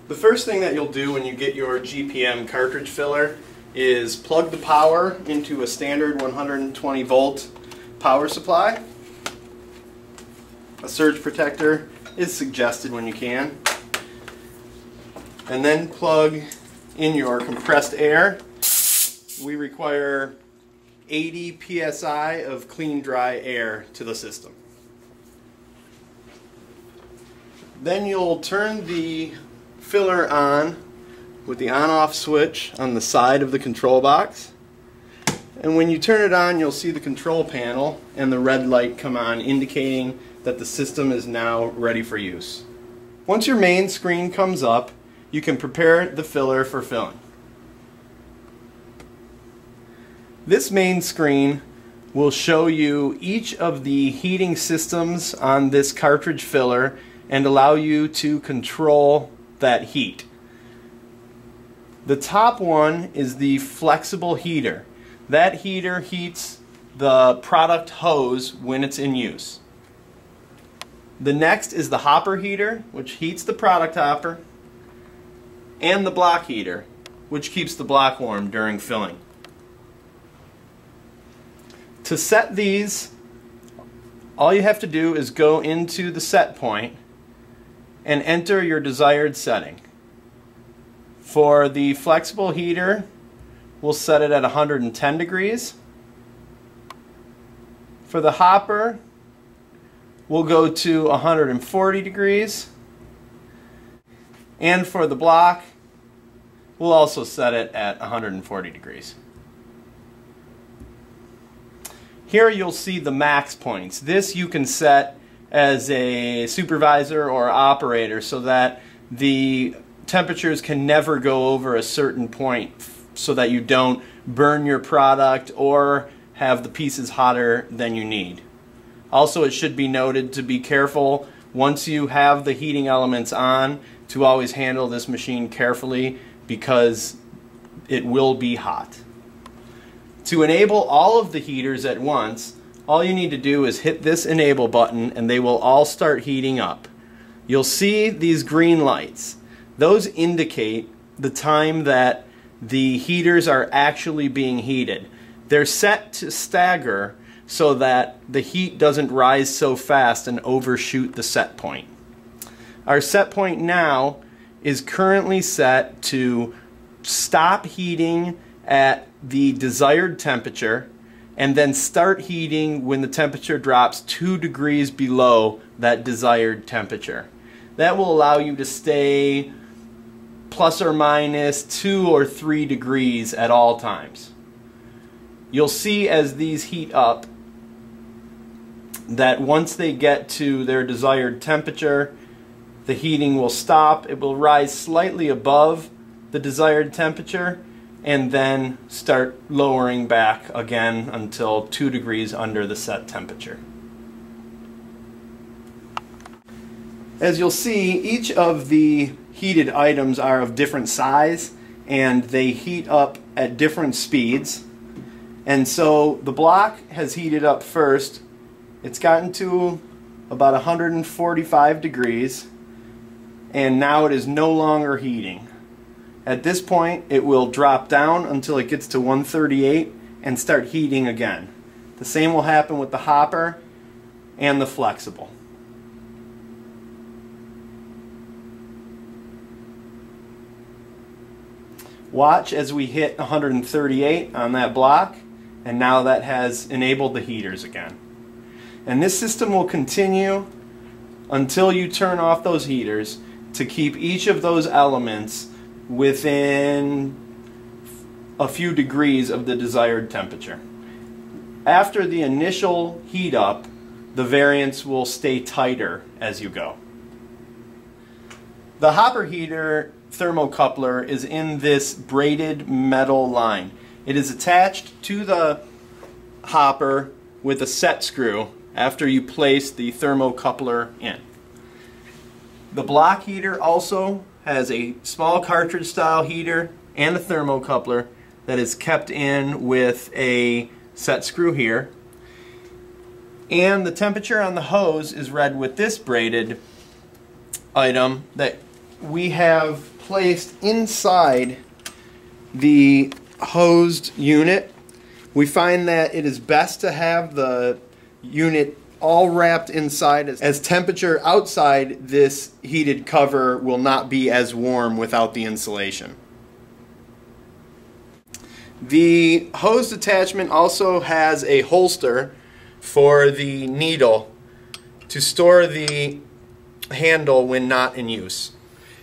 The first thing that you'll do when you get your GPM cartridge filler is plug the power into a standard 120 volt power supply. A surge protector is suggested when you can. And then plug in your compressed air. We require 80 psi of clean, dry air to the system. Then you'll turn the filler on with the on-off switch on the side of the control box. And when you turn it on, you'll see the control panel and the red light come on, indicating that the system is now ready for use. Once your main screen comes up, you can prepare the filler for filling. This main screen will show you each of the heating systems on this cartridge filler and allow you to control that heat. The top one is the flexible heater. That heater heats the product hose when it's in use. The next is the hopper heater, which heats the product hopper, and the block heater, which keeps the block warm during filling. To set these, all you have to do is go into the set point and enter your desired setting. For the flexible heater, we'll set it at 110 degrees. For the hopper, we'll go to 140 degrees. And for the block, we'll also set it at 140 degrees. Here you'll see the max points. This you can set as a supervisor or operator so that the temperatures can never go over a certain point, so that you don't burn your product or have the pieces hotter than you need. Also, it should be noted to be careful once you have the heating elements on to always handle this machine carefully, because it will be hot. To enable all of the heaters at once, all you need to do is hit this enable button and they will all start heating up. You'll see these green lights. Those indicate the time that the heaters are actually being heated. They're set to stagger so that the heat doesn't rise so fast and overshoot the set point. Our set point now is currently set to stop heating at the desired temperature and then start heating when the temperature drops 2 degrees below that desired temperature. That will allow you to stay plus or minus 2 or 3 degrees at all times. You'll see as these heat up that once they get to their desired temperature, the heating will stop. It will rise slightly above the desired temperature and then start lowering back again until 2 degrees under the set temperature. As you'll see, each of the heated items are of different size and they heat up at different speeds. And so the block has heated up first. It's gotten to about 145 degrees and now it is no longer heating. At this point, it will drop down until it gets to 138 and start heating again. The same will happen with the hopper and the flexible. Watch as we hit 138 on that block, and now that has enabled the heaters again. And this system will continue until you turn off those heaters to keep each of those elements within a few degrees of the desired temperature. After the initial heat up, the variance will stay tighter as you go. The hopper heater thermocoupler is in this braided metal line. It is attached to the hopper with a set screw after you place the thermocoupler in. The block heater also has a small cartridge style heater and a thermocoupler that is kept in with a set screw here. And the temperature on the hose is read with this braided item that we have placed inside the hosed unit, we find that it is best to have the unit all wrapped inside, as temperature outside this heated cover will not be as warm without the insulation. The hose attachment also has a holster for the needle to store the handle when not in use.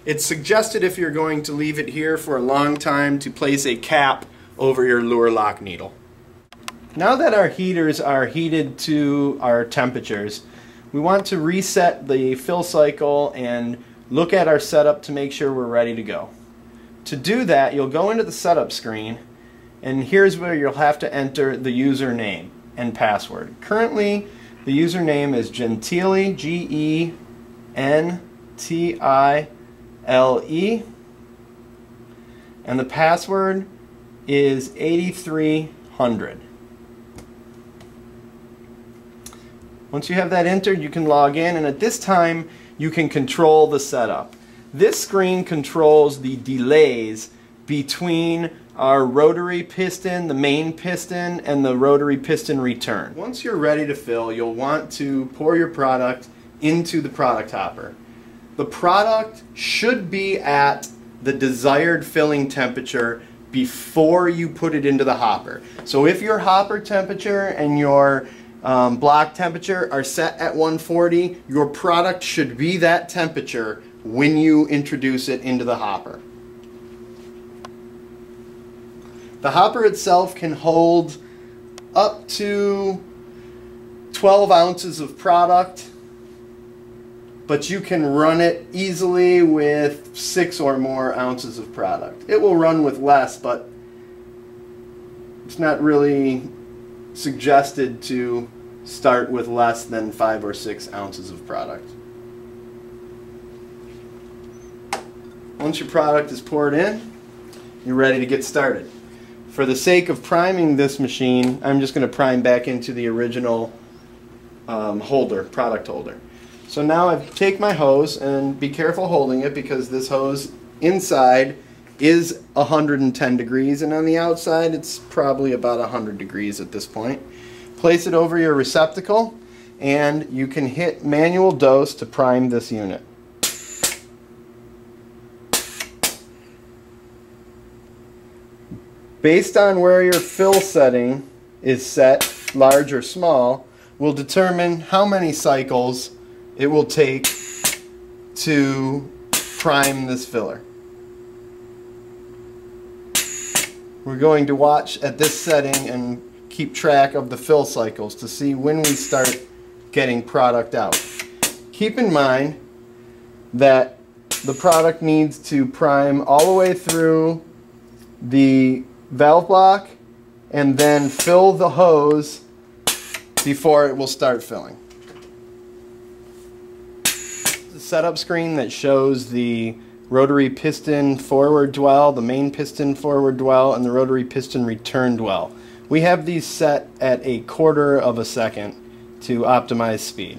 It's suggested, if you're going to leave it here for a long time, to place a cap over your lure lock needle. Now that our heaters are heated to our temperatures, we want to reset the fill cycle and look at our setup to make sure we're ready to go. To do that, you'll go into the setup screen, and here's where you'll have to enter the username and password. Currently, the username is Gentile, G-E-N-T-I-L-E, and the password is 8300. Once you have that entered, you can log in, and at this time you can control the setup. This screen controls the delays between our rotary piston, the main piston, and the rotary piston return. Once you're ready to fill, you'll want to pour your product into the product hopper. The product should be at the desired filling temperature before you put it into the hopper. So if your hopper temperature and your block temperature are set at 140, your product should be that temperature when you introduce it into the hopper. The hopper itself can hold up to 12 ounces of product, but you can run it easily with 6 or more ounces of product. It will run with less, but it's not really suggested to start with less than 5 or 6 ounces of product. Once your product is poured in, you're ready to get started. For the sake of priming this machine, I'm just going to prime back into the original product holder. So now I take my hose, and be careful holding it because this hose inside is 110 degrees and on the outside it's probably about 100 degrees at this point. Place it over your receptacle and you can hit manual dose to prime this unit. Based on where your fill setting is set, large or small, will determine how many cycles it will take to prime this filler. We're going to watch at this setting and keep track of the fill cycles to see when we start getting product out. Keep in mind that the product needs to prime all the way through the valve block and then fill the hose before it will start filling. The setup screen that shows the rotary piston forward dwell, the main piston forward dwell, and the rotary piston return dwell. We have these set at 1/4 of a second to optimize speed.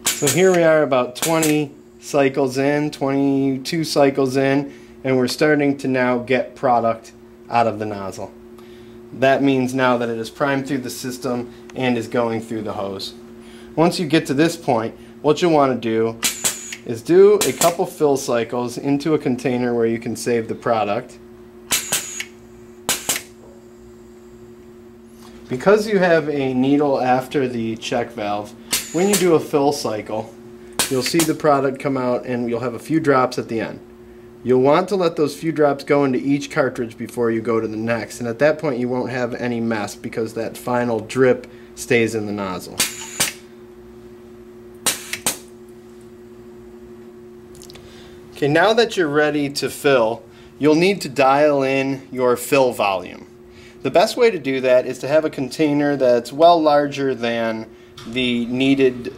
So here we are about 20 cycles in, 22 cycles in, and we're starting to now get product out of the nozzle. That means now that it is primed through the system and is going through the hose. Once you get to this point, what you'll want to do is do a couple fill cycles into a container where you can save the product. Because you have a needle after the check valve, when you do a fill cycle, you'll see the product come out and you'll have a few drops at the end. You'll want to let those few drops go into each cartridge before you go to the next, and at that point you won't have any mess because that final drip stays in the nozzle. Okay, now that you're ready to fill, you'll need to dial in your fill volume. The best way to do that is to have a container that's well larger than the needed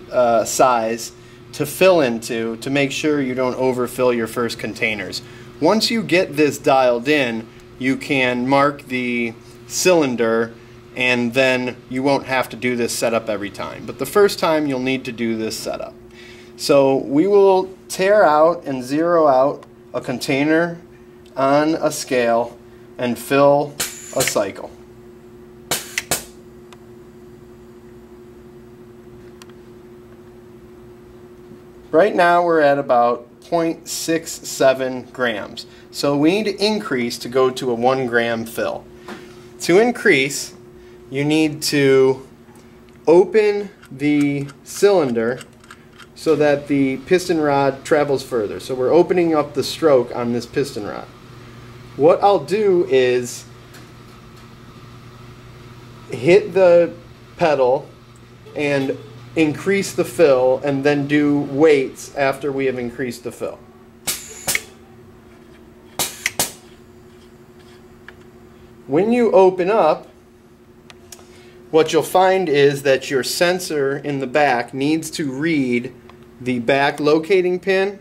size to fill into to make sure you don't overfill your first containers. Once you get this dialed in, you can mark the cylinder and then you won't have to do this setup every time. But the first time you'll need to do this setup. So we will tear out and zero out a container on a scale and fill a cycle. Right now we're at about 0.67 grams. So we need to increase to go to a 1 gram fill. To increase, you need to open the cylinder so that the piston rod travels further. So we're opening up the stroke on this piston rod. What I'll do is hit the pedal and increase the fill, and then do weights after we have increased the fill. When you open up, what you'll find is that your sensor in the back needs to read the back locating pin,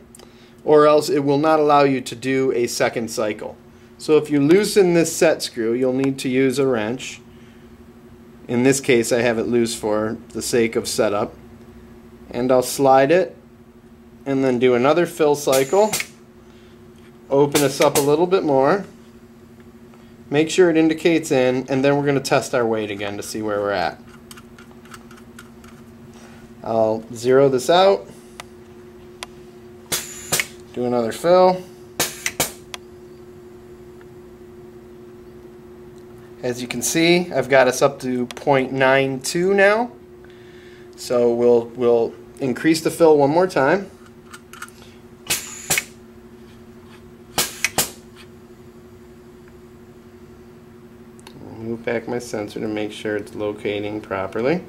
or else it will not allow you to do a second cycle. So if you loosen this set screw, you'll need to use a wrench. In this case, I have it loose for the sake of setup. And I'll slide it and then do another fill cycle. Open us up a little bit more. Make sure it indicates in, and then we're going to test our weight again to see where we're at. I'll zero this out. Do another fill. As you can see, I've got us up to 0.92 now. So we'll increase the fill one more time. I'll move back my sensor to make sure it's locating properly.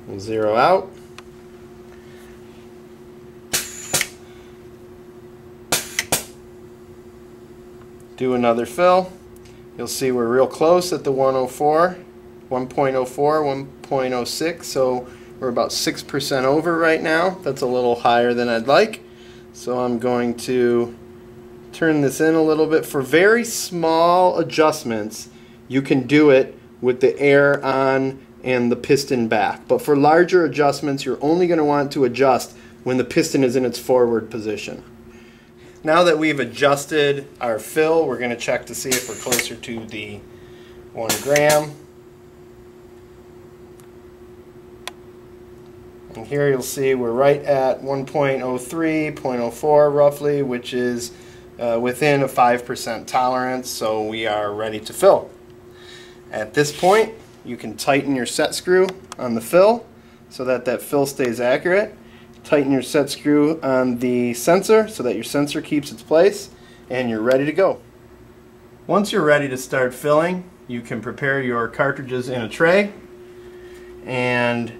We'll zero out. Do another fill. You'll see we're real close at the 1.04, 1.06, so we're about 6% over right now. That's a little higher than I'd like. So I'm going to turn this in a little bit. For very small adjustments, you can do it with the air on and the piston back. But for larger adjustments, you're only going to want to adjust when the piston is in its forward position. Now that we've adjusted our fill, we're going to check to see if we're closer to the 1 gram. And here you'll see we're right at 1.03, 0.04 roughly, which is within a 5% tolerance, so we are ready to fill. At this point, you can tighten your set screw on the fill so that that fill stays accurate. Tighten your set screw on the sensor so that your sensor keeps its place, and you're ready to go. Once you're ready to start filling, you can prepare your cartridges in a tray and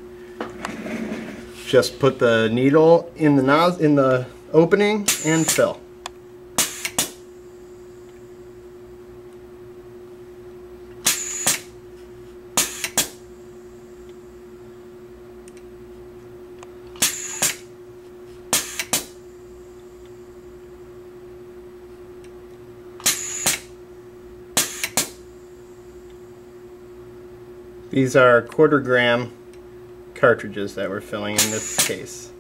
just put the needle in the opening and fill. These are 1/4 gram cartridges that we're filling in this case.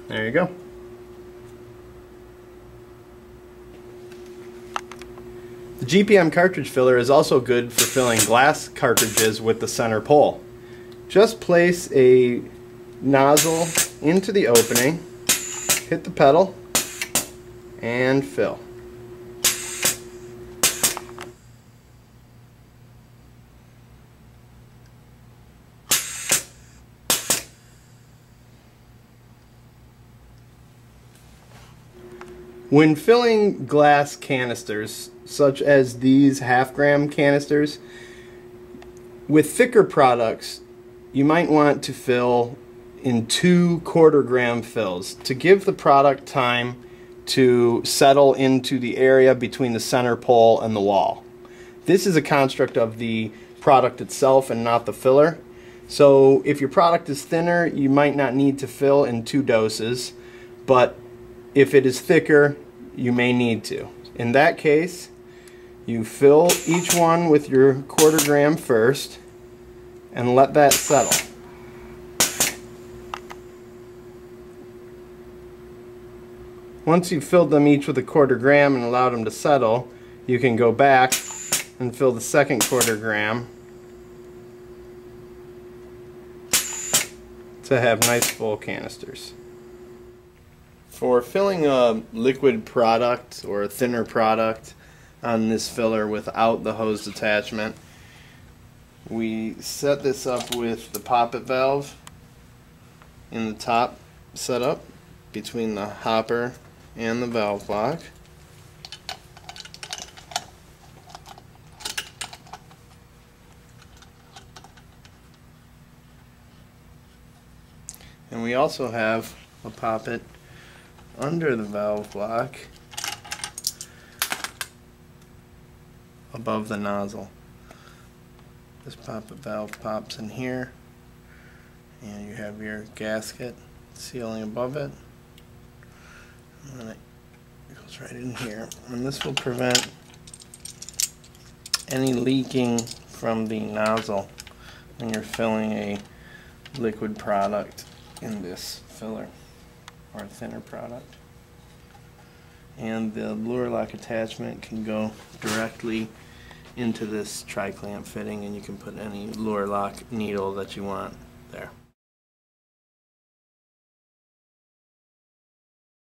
There you go. The GPM cartridge filler is also good for filling glass cartridges with the center pole. Just place a nozzle into the opening, hit the pedal, and fill. When filling glass canisters, such as these 1/2 gram canisters, with thicker products, you might want to fill in 2 1/4 gram fills to give the product time to settle into the area between the center pole and the wall. This is a construct of the product itself and not the filler. So if your product is thinner, you might not need to fill in 2 doses, but if it is thicker, you may need to. In that case, you fill each one with your 1/4 gram first and let that settle. Once you've filled them each with a 1/4 gram and allowed them to settle, you can go back and fill the second 1/4 gram to have nice full canisters. For filling a liquid product or a thinner product on this filler without the hose attachment, we set this up with the poppet valve in the top setup between the hopper and the valve block. And we also have a poppet under the valve block above the nozzle. This poppet valve pops in here, and you have your gasket sealing above it, and then it goes right in here, and this will prevent any leaking from the nozzle when you're filling a liquid product in this filler or a thinner product. And the lure lock attachment can go directly into this tri-clamp fitting, and you can put any lure lock needle that you want there.